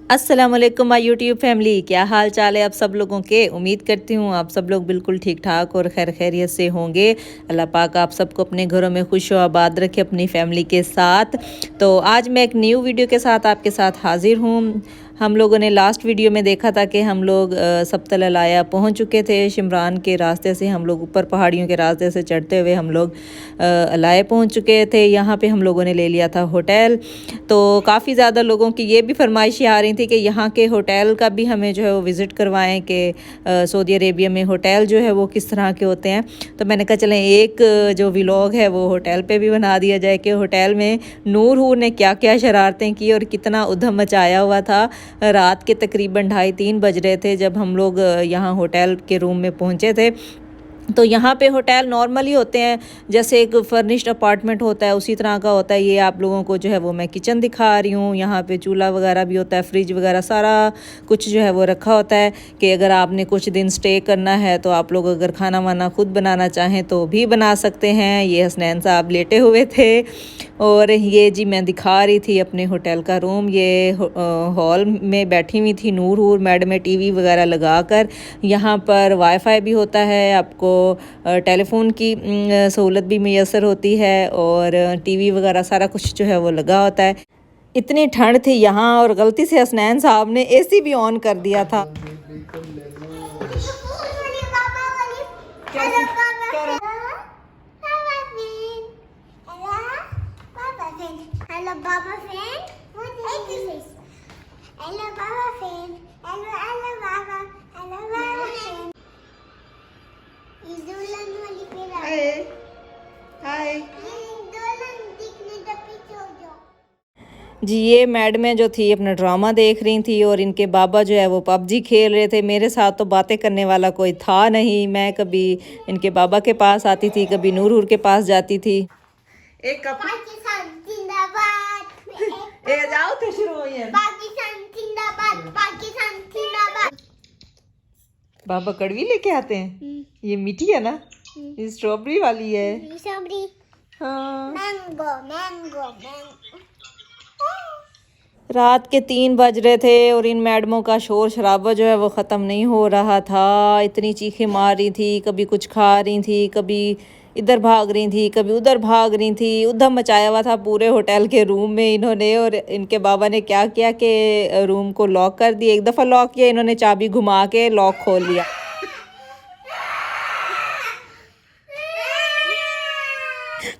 अस्सलामुअलैकुम my YouTube family, क्या हाल चाल है आप सब लोगों के। उम्मीद करती हूँ आप सब लोग बिल्कुल ठीक ठाक और खैर खैरियत से होंगे। अल्लाह पाक आप सबको अपने घरों में खुश व आबाद रखे अपनी फैमिली के साथ। तो आज मैं एक न्यू वीडियो के साथ आपके साथ हाजिर हूँ। हम लोगों ने लास्ट वीडियो में देखा था कि हम लोग सब्तल अलाया पहुँच चुके थे। शिमरान के रास्ते से हम लोग ऊपर पहाड़ियों के रास्ते से चढ़ते हुए हम लोग अलाया पहुँच चुके थे। यहाँ पे हम लोगों ने ले लिया था होटल। तो काफ़ी ज़्यादा लोगों की ये भी फरमाइशें आ रही थी कि यहाँ के होटल का भी हमें जो है वो विज़िट करवाएं कि सऊदी अरेबिया में होटल जो है वो किस तरह के होते हैं। तो मैंने कहा चलें एक जो व्लॉग है वो होटल पे भी बना दिया जाए कि होटल में नूर हूर ने क्या क्या शरारतें की और कितना उधम मचाया हुआ था। रात के तकरीबन 2:30-3 बज रहे थे जब हम लोग यहाँ होटल के रूम में पहुँचे थे। तो यहाँ पे होटल नॉर्मली होते हैं, जैसे एक फर्निश्ड अपार्टमेंट होता है उसी तरह का होता है। ये आप लोगों को जो है वो मैं किचन दिखा रही हूँ। यहाँ पे चूल्हा वगैरह भी होता है, फ्रिज वगैरह सारा कुछ जो है वो रखा होता है कि अगर आपने कुछ दिन स्टे करना है तो आप लोग अगर खाना वाना खुद बनाना चाहें तो भी बना सकते हैं। ये हसनैन साहब लेटे हुए थे और ये जी मैं दिखा रही थी अपने होटल का रूम। ये हॉल में बैठी हुई थी नूर हूर मैडम में टीवी वगैरह लगा कर। यहाँ पर वाईफाई भी होता है, आपको टेलीफोन की सहूलत भी मैसर होती है और टीवी वगैरह सारा कुछ जो है वो लगा होता है। इतनी ठंड थी यहाँ और गलती से हसनैन साहब ने एसी भी ऑन कर दिया था। हेलो बाबा फ्रेंड, हेलो बाबा फ्रेंड, हेलो हेलो बाबा, हेलो बाबा फ्रेंड। दुल्हन वाली पे हाय हाय दुल्हन दिखने का पीछे हो जाओ जी। ये मैडमें जो थी अपना ड्रामा देख रही थी और इनके बाबा जो है वो पबजी खेल रहे थे। मेरे साथ तो बातें करने वाला कोई था नहीं। मैं कभी इनके बाबा के पास आती थी, कभी नूर हूर के पास जाती थी। एक कप पाकिस्तान जिंदाबाद ए जाओ तो शुरू हो गया। पाकिस्तान जिंदाबाद, पाकिस्तान जिंदाबाद। बाबा कड़वी लेके आते हैं। ये मीठी है ना, ये स्ट्रॉबेरी वाली है। स्ट्रॉबेरी हाँ। Mango mango mango. रात के 3 बज रहे थे और इन मैडमों का शोर शराबा जो है वो ख़त्म नहीं हो रहा था। इतनी चीखें मार रही थी, कभी कुछ खा रही थी, कभी इधर भाग रही थी, कभी उधर भाग रही थी। उधम मचाया हुआ था पूरे होटल के रूम में इन्होंने। और इनके बाबा ने क्या किया कि रूम को लॉक कर दिया। एक दफ़ा लॉक किया इन्होंने, चाबी घुमा के लॉक खोल लिया।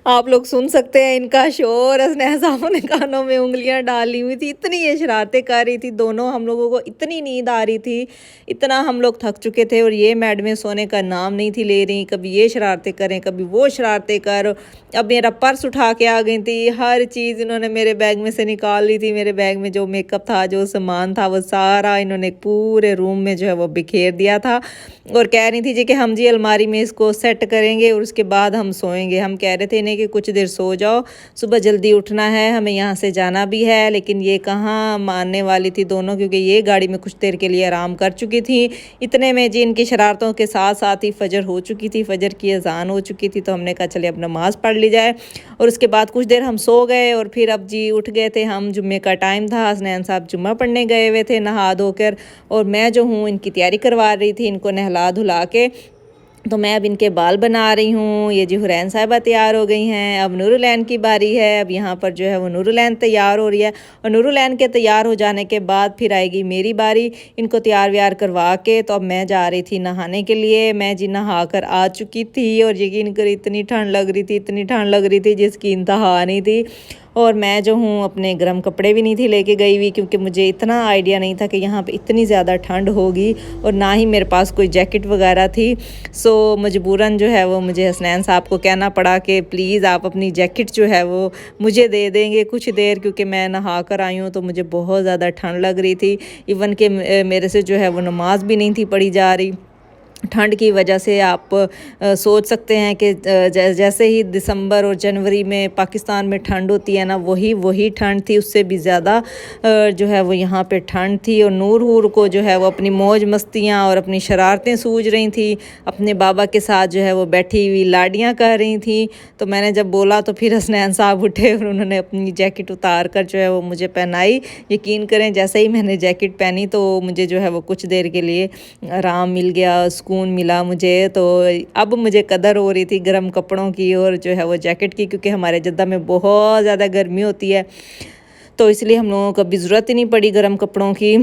आप लोग सुन सकते हैं इनका शोर। हसनैन साहब ने कानों में उंगलियां डाली हुई थी, इतनी ये शरारतें कर रही थी दोनों। हम लोगों को इतनी नींद आ रही थी, इतना हम लोग थक चुके थे और ये मैडमें सोने का नाम नहीं थी ले रही। कभी ये शरारतें करें, कभी वो शरारतें कर। अब मेरा पर्स उठा के आ गई थी, हर चीज़ इन्होंने मेरे बैग में से निकाल ली थी। मेरे बैग में जो मेकअप था, जो सामान था, वो सारा इन्होंने पूरे रूम में जो है वो बिखेर दिया था। और कह रही थी जी कि हम जी अलमारी में इसको सेट करेंगे और उसके बाद हम सोएंगे। हम कह रहे थे इन्हें कि कुछ देर सो जाओ, सुबह जल्दी उठना है, हमें यहाँ से जाना भी है। लेकिन ये कहाँ मानने वाली थी दोनों, क्योंकि ये गाड़ी में कुछ देर के लिए आराम कर चुकी थी। इतने में जी इनकी शरारतों के साथ साथ ही फजर हो चुकी थी, फजर की अजान हो चुकी थी। तो हमने कहा चले अब नमाज़ पढ़ ली जाए। और उसके बाद कुछ देर हम सो गए और फिर अब जी उठ गए थे हम। जुम्मे का टाइम था, हसनैन साहब जुम्मा पढ़ने गए हुए थे नहा धोकर। और मैं जो हूँ इनकी तैयारी करवा रही थी, इनको नहला धुला के। तो मैं अब इनके बाल बना रही हूँ। ये जी हुरैन साहिबा तैयार हो गई हैं। अब नूरुलैन की बारी है। अब यहाँ पर जो है वो नूरुलैन तैयार हो रही है और नूरुलैन के तैयार हो जाने के बाद फिर आएगी मेरी बारी। इनको तैयार व्यार करवा के तो अब मैं जा रही थी नहाने के लिए। मैं जी नहा कर आ चुकी थी और यकीन कर इतनी ठंड लग रही थी, इतनी ठंड लग रही थी जिसकी इंतहा नहीं थी। और मैं जो हूँ अपने गर्म कपड़े भी नहीं थी लेके गई हुई, क्योंकि मुझे इतना आइडिया नहीं था कि यहाँ पे इतनी ज़्यादा ठंड होगी और ना ही मेरे पास कोई जैकेट वगैरह थी। सो मजबूरन जो है वो मुझे हसनैन साहब को कहना पड़ा कि प्लीज़ आप अपनी जैकेट जो है वो मुझे दे देंगे कुछ देर, क्योंकि मैं नहा कर आई हूँ तो मुझे बहुत ज़्यादा ठंड लग रही थी। इवन कि मेरे से जो है वो नमाज भी नहीं थी पढ़ी जा रही। ठंड की वजह से आप सोच सकते हैं कि जैसे ही दिसंबर और जनवरी में पाकिस्तान में ठंड होती है ना, वही ठंड थी, उससे भी ज़्यादा जो है वो यहाँ पे ठंड थी। और नूर हूर को जो है वो अपनी मौज मस्तियाँ और अपनी शरारतें सूझ रही थी, अपने बाबा के साथ जो है वो बैठी हुई लाडियाँ कर रही थी। तो मैंने जब बोला तो फिर हसनैन साहब उठे और उन्होंने अपनी जैकेट उतार कर जो है वो मुझे पहनाई। यकीन करें जैसे ही मैंने जैकेट पहनी तो मुझे जो है वो कुछ देर के लिए आराम मिल गया, सुकून मिला मुझे। तो अब मुझे कदर हो रही थी गर्म कपड़ों की और जो है वो जैकेट की, क्योंकि हमारे जद्दा में बहुत ज़्यादा गर्मी होती है, तो इसलिए हम लोगों को कभी ज़रूरत ही नहीं पड़ी गर्म कपड़ों की।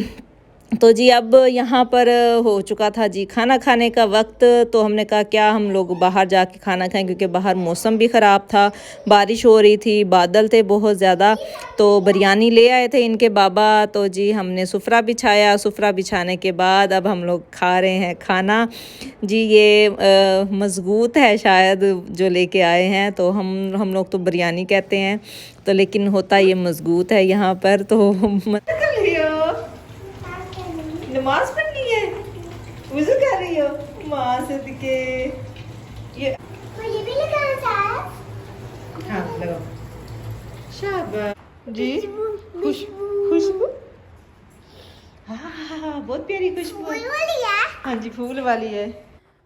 तो जी अब यहाँ पर हो चुका था जी खाना खाने का वक्त। तो हमने कहा क्या हम लोग बाहर जाके खाना खाएं, क्योंकि बाहर मौसम भी ख़राब था, बारिश हो रही थी, बादल थे बहुत ज़्यादा। तो बिरयानी ले आए थे इनके बाबा। तो जी हमने सुफरा बिछाया, सुफरा बिछाने के बाद अब हम लोग खा रहे हैं खाना। जी ये मज़बूत है शायद जो लेके आए हैं, तो हम लोग तो बिरयानी कहते हैं, तो लेकिन होता ये मज़बूत है यहाँ पर। तो नमाज पढ़नी है, वुज़ू कर रही हो माँ सदके। ये मुझे भी लगाना था। हाँ लगाओ। शाबाश जी। खुशबू हाँ बहुत प्यारी खुशबू है। हाँ जी फूल वाली है।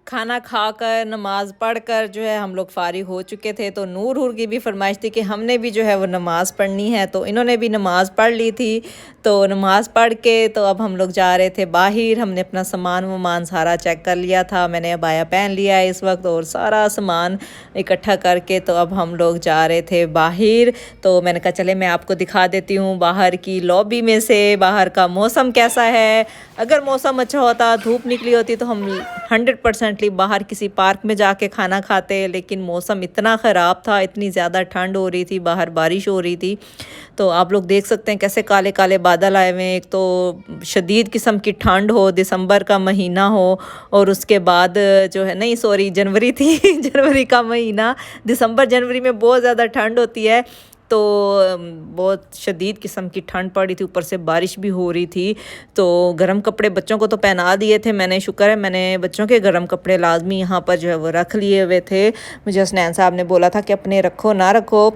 खाना खाकर नमाज़ पढ़कर जो है हम लोग फारिग हो चुके थे। तो नूर हूर की भी फरमाइश थी कि हमने भी जो है वो नमाज़ पढ़नी है, तो इन्होंने भी नमाज़ पढ़ ली थी। तो नमाज़ पढ़ के तो अब हम लोग जा रहे थे बाहर। हमने अपना सामान वामान सारा चेक कर लिया था, मैंने अबाया पहन लिया है इस वक्त और सारा सामान इकट्ठा करके तो अब हम लोग जा रहे थे बाहर। तो मैंने कहा चले मैं आपको दिखा देती हूँ बाहर की लॉबी में से बाहर का मौसम कैसा है। अगर मौसम अच्छा होता, धूप निकली होती, तो हम 100% बाहर किसी पार्क में जाके खाना खाते, लेकिन मौसम इतना ख़राब था, इतनी ज़्यादा ठंड हो रही थी, बाहर बारिश हो रही थी। तो आप लोग देख सकते हैं कैसे काले काले बादल आए हुए हैं। एक तो शदीद किस्म की ठंड हो, दिसंबर का महीना हो, और उसके बाद जो है नहीं सॉरी जनवरी थी जनवरी का महीना। दिसंबर जनवरी में बहुत ज़्यादा ठंड होती है, तो बहुत शदीद किस्म की ठंड पड़ी थी, ऊपर से बारिश भी हो रही थी। तो गर्म कपड़े बच्चों को तो पहना दिए थे मैंने, शुक्र है मैंने बच्चों के गर्म कपड़े लाजमी यहाँ पर जो है वो रख लिए हुए थे। मुझे हसनैन साहब ने बोला था कि अपने रखो ना रखो,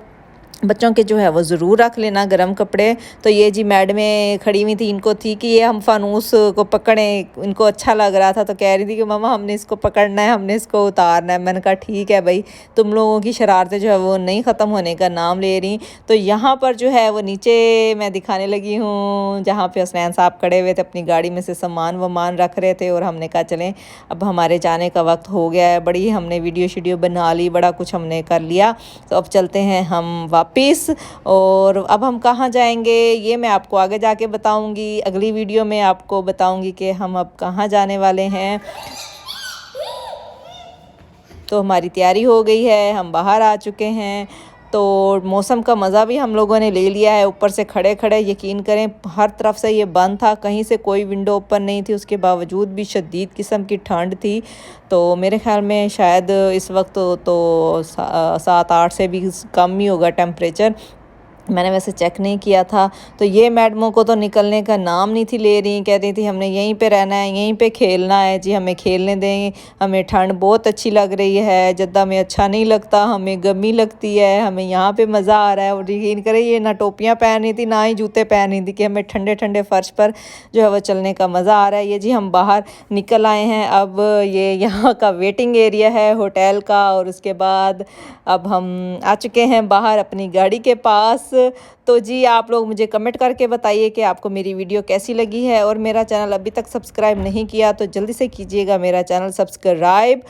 बच्चों के जो है वो ज़रूर रख लेना गर्म कपड़े। तो ये जी मैडमें खड़ी हुई थी, इनको थी कि ये हम फानूस को पकड़ें, इनको अच्छा लग रहा था, तो कह रही थी कि मामा हमने इसको पकड़ना है, हमने इसको उतारना है। मैंने कहा ठीक है भाई, तुम लोगों की शरारतें जो है वो नहीं ख़त्म होने का नाम ले रही। तो यहाँ पर जो है वो नीचे मैं दिखाने लगी हूँ जहाँ पे हसनैन साहब खड़े हुए थे, अपनी गाड़ी में से सामान वामान रख रहे थे, और हमने कहा चलें अब हमारे जाने का वक्त हो गया है। बड़ी हमने वीडियो शीडियो बना ली, बड़ा कुछ हमने कर लिया, तो अब चलते हैं हम वापस। और अब हम कहाँ जाएंगे ये मैं आपको आगे जाके बताऊंगी, अगली वीडियो में आपको बताऊंगी कि हम अब कहाँ जाने वाले हैं। तो हमारी तैयारी हो गई है, हम बाहर आ चुके हैं। तो मौसम का मज़ा भी हम लोगों ने ले लिया है। ऊपर से खड़े खड़े यकीन करें हर तरफ से ये बंद था, कहीं से कोई विंडो ओपन नहीं थी, उसके बावजूद भी शदीद किस्म की ठंड थी। तो मेरे ख्याल में शायद इस वक्त तो 7-8 से भी कम ही होगा टेम्परेचर, मैंने वैसे चेक नहीं किया था। तो ये मैडमों को तो निकलने का नाम नहीं थी ले रही, कह रही थी हमने यहीं पे रहना है, यहीं पे खेलना है। जी हमें खेलने दें, हमें ठंड बहुत अच्छी लग रही है, जद्दा में अच्छा नहीं लगता, हमें गर्मी लगती है, हमें यहाँ पे मज़ा आ रहा है। और यकीन करें ये ना टोपियाँ पहन रही थी ना ही जूते पहन रही थी कि हमें ठंडे ठंडे फर्श पर जो है वो चलने का मज़ा आ रहा है। ये जी हम बाहर निकल आए हैं, अब ये यहाँ का वेटिंग एरिया है होटल का, और उसके बाद अब हम आ चुके हैं बाहर अपनी गाड़ी के पास। तो जी आप लोग मुझे कमेंट करके बताइए कि आपको मेरी वीडियो कैसी लगी है, और मेरा चैनल अभी तक सब्सक्राइब नहीं किया तो जल्दी से कीजिएगा मेरा चैनल सब्सक्राइब।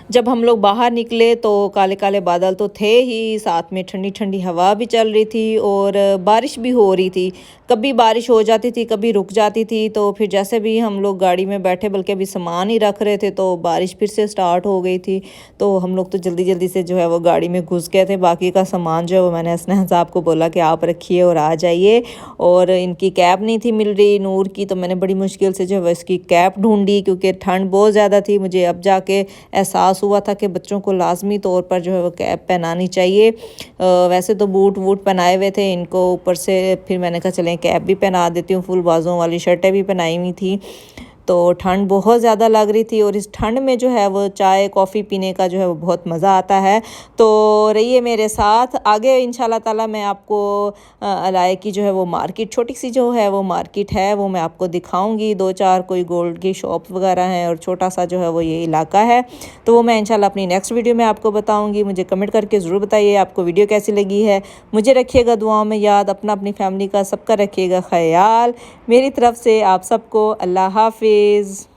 जब हम लोग बाहर निकले तो काले काले बादल तो थे ही, साथ में ठंडी ठंडी हवा भी चल रही थी और बारिश भी हो रही थी। कभी बारिश हो जाती थी, कभी रुक जाती थी। तो फिर जैसे भी हम लोग गाड़ी में बैठे, बल्कि अभी सामान ही रख रहे थे, तो बारिश फिर से स्टार्ट हो गई थी। तो हम लोग तो जल्दी जल्दी से जो है वो गाड़ी में घुस गए थे। बाकी का सामान जो है वो मैंने हसनैन साहब को बोला कि आप रखिए और आ जाइए। और इनकी कैब नहीं थी मिल रही नूर की, तो मैंने बड़ी मुश्किल से जो है इसकी कैब ढूंढी, क्योंकि ठंड बहुत ज़्यादा थी। मुझे अब जाके एहसास हुआ था कि बच्चों को लाजमी तौर पर जो है वो कैप पहनानी चाहिए। वैसे तो बूट वूट पहनाए हुए थे इनको, ऊपर से फिर मैंने कहा चलें कैप भी पहना देती हूँ, फुल बाजुओं वाली शर्टें भी पहनाई हुई थी। तो ठंड बहुत ज़्यादा लग रही थी और इस ठंड में जो है वो चाय कॉफ़ी पीने का जो है वो बहुत मज़ा आता है। तो रहिए मेरे साथ, आगे इंशाल्लाह ताला मैं आपको अलाए की जो है वो मार्केट, छोटी सी जो है वो मार्केट है वो मैं आपको दिखाऊंगी। 2-4 कोई गोल्ड की शॉप वगैरह हैं और छोटा सा जो है वो ये इलाका है। तो वो मैं इंशाल्लाह अपनी नेक्स्ट वीडियो में आपको बताऊंगी। मुझे कमेंट करके ज़रूर बताइए आपको वीडियो कैसी लगी है। मुझे रखिएगा दुआओं में याद, अपनी फैमिली का सबका रखिएगा ख्याल। मेरी तरफ से आप सबको अल्लाह हाफिज़।